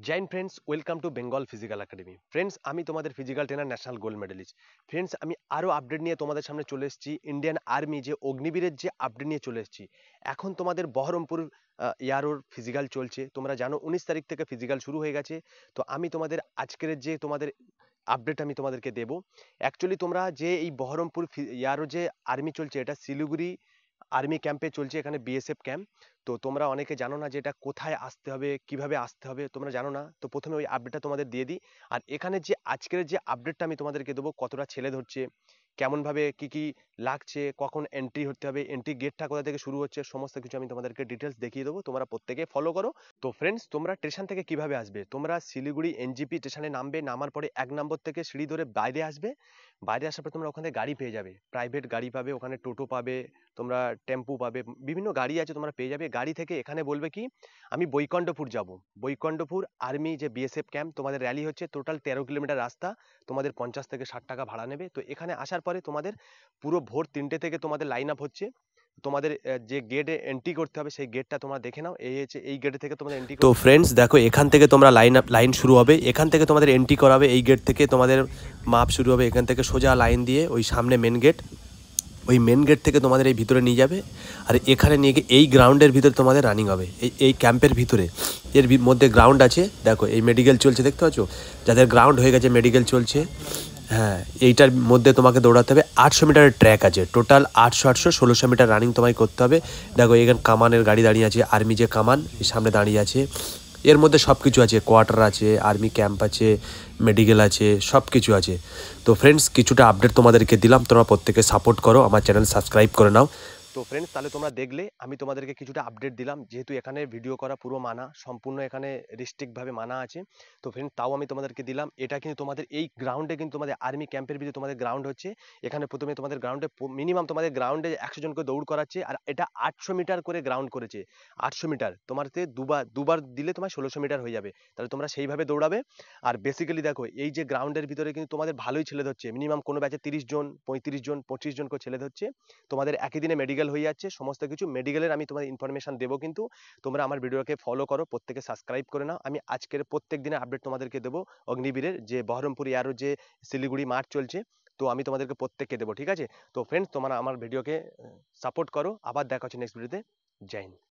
Jain friends, welcome to Bengal physical academy. Friends, আমি তোমাদের physical trainer, national gold medalist. Friends, আমি আরও আপডেট নিয়ে তোমাদের সামনে চলে এসেছি। ইন্ডিয়ান আর্মি যে অগ্নিবীরের যে আপডেট নিয়ে চলে এসেছি। এখন তোমাদের বহরমপুর ইয়ারোর ফিজিক্যাল চলছে। তোমরা জানো 19 তারিখ থেকে ফিজিক্যাল শুরু হয়ে গেছে। তো আমি তোমাদের আজকের যে তোমাদের আপডেট আমি তোমাদেরকে দেবো। অ্যাকচুয়ালি তোমরা যে এই বহরমপুর ইয়ারো যে আর্মি চলছে, এটা শিলিগুড়ি আর্মি ক্যাম্পে চলছে, এখানে বিএসএফ ক্যাম্প। তো তোমরা অনেকে জানো না যে এটা কোথায় আসতে হবে, কিভাবে আসতে হবে, তোমরা জানো না। তো প্রথমে ওই আপডেটটা তোমাদের দিয়ে দিই। আর এখানে যে আজকের যে আপডেটটা আমি তোমাদেরকে দেবো, কতটা ছেলে ধরছে, কেমনভাবে কি কি লাগছে, কখন এন্ট্রি হতে হবে, এন্ট্রি গেটটা কোথা থেকে শুরু হচ্ছে, সমস্ত কিছু আমি তোমাদেরকে ডিটেলস দেখিয়ে দেবো। তোমরা প্রত্যেকে ফলো করো। তো ফ্রেন্ডস, তোমরা স্টেশন থেকে কিভাবে আসবে, তোমরা শিলিগুড়ি এনজিপি স্টেশনে নামবে। নামার পরে 1 নম্বর থেকে সিঁড়ি ধরে বাইরে আসবে। বাইরে আসার পর তোমরা ওখানে গাড়ি পেয়ে যাবে, প্রাইভেট গাড়ি পাবে, ওখানে টোটো পাবে, তোমরা টেম্পু পাবে, বিভিন্ন গাড়ি আছে, তোমরা পেয়ে যাবে। গাড়ি থেকে এখানে বলবে কি আমি বৈকণ্ঠপুর যাব। বৈকণ্ঠপুর আর্মি যে বিএসএফ ক্যাম্প, তোমাদের র্যালি হচ্ছে, টোটাল 13 কিলোমিটার রাস্তা, তোমাদের 50 থেকে 60 টাকা ভাড়া নেবে। তো এখানে আসার পরে তোমাদের পুরো ভোর 3টে থেকে তোমাদের লাইন আপ হচ্ছে। তোমাদের যে গেটে এন্ট্রি করতে হবে সেই গেটটা তোমরা দেখে নাও। এই হচ্ছে এই গেটে থেকে তোমাদের এন্ট্রি। তো ফ্রেন্ডস দেখো, এখান থেকে তোমরা লাইন শুরু হবে, এখান থেকে তোমাদের এন্ট্রি করাবে। এই গেট থেকে তোমাদের মাপ শুরু হবে, এখান থেকে সোজা লাইন দিয়ে ওই সামনে মেন গেট, ওই মেন গেট থেকে তোমাদের এই ভিতরে নিয়ে যাবে। আর এখানে নিয়ে গিয়ে এই গ্রাউন্ডের ভিতরে তোমাদের রানিং হবে, এই ক্যাম্পের ভিতরে। এর মধ্যে গ্রাউন্ড আছে, দেখো এই মেডিকেল চলছে, দেখতে পাচ্ছ? যাদের গ্রাউন্ড হয়ে গেছে, মেডিকেল চলছে। হ্যাঁ, এইটার মধ্যে তোমাকে দৌড়াতে হবে। 800 মিটারের ট্র্যাক আছে, টোটাল 800 1600 মিটার রানিং তোমায় করতে হবে। দেখো এখানে কামানের গাড়ি দাঁড়িয়ে আছে, আর্মি যে কামান সামনে দাঁড়িয়ে আছে। এর মধ্যে সব কিছু আছে, কোয়ার্টার আছে, আর্মি ক্যাম্প আছে, মেডিকেল আছে, সব কিছু আছে। তো ফ্রেন্ডস, কিছুটা আপডেট তোমাদেরকে দিলাম, তোমরা প্রত্যেকে সাপোর্ট করো, আমার চ্যানেল সাবস্ক্রাইব করে নাও। তো ফ্রেন্ডস, তাহলে তোমরা দেখলে আমি তোমাদেরকে কিছুটা আপডেট দিলাম, যেহেতু এখানে ভিডিও করা পুরো মানা, সম্পূর্ণ এখানে রিস্ট্রিক্টভাবে মানা আছে। তো ফ্রেন্ড, তাও আমি তোমাদেরকে দিলাম। এটা কিন্তু তোমাদের এই গ্রাউন্ডে, কিন্তু তোমাদের আর্মি ক্যাম্পের ভিতরে তোমাদের গ্রাউন্ড হচ্ছে। এখানে প্রথমে তোমাদের গ্রাউন্ডে মিনিমাম তোমাদের গ্রাউন্ডে 100 জনকে দৌড় করাচ্ছে। আর এটা 800 মিটার করে গ্রাউন্ড করেছে। 800 মিটার তোমারতে দুবার দুবার দিলে তোমার 1600 মিটার হয়ে যাবে। তাহলে তোমরা সেইভাবে দৌড়াবে। আর বেসিক্যালি দেখো, এই যে গ্রাউন্ডের ভিতরে কিন্তু তোমাদের ভালোই ছেলে ধরছে। মিনিমাম কোনো ব্যাচে 30 জন, 35 জন, 25 জন করে ছেলে ধরছে। তোমাদের একই দিনে মেডিকেল হয়ে যাচ্ছে। সমস্ত কিছু মেডিকেলের আমি তোমাদের ইনফরমেশন দেবো, কিন্তু তোমরা আমার ভিডিওকে ফলো করো, প্রত্যেকে সাবস্ক্রাইব করে নাও। আমি আজকের প্রত্যেক দিনের আপডেট তোমাদেরকে দেবো। অগ্নিবীরের যে বহরমপুর এয়ারও যে শিলিগুড়ি মাঠ চলছে, তো আমি তোমাদেরকে প্রত্যেককে দেবো, ঠিক আছে? তো ফ্রেন্ডস, তোমরা আমার ভিডিওকে সাপোর্ট করো। আবার দেখা হচ্ছে নেক্সট ভিডিওতে। জয় হিন্দ।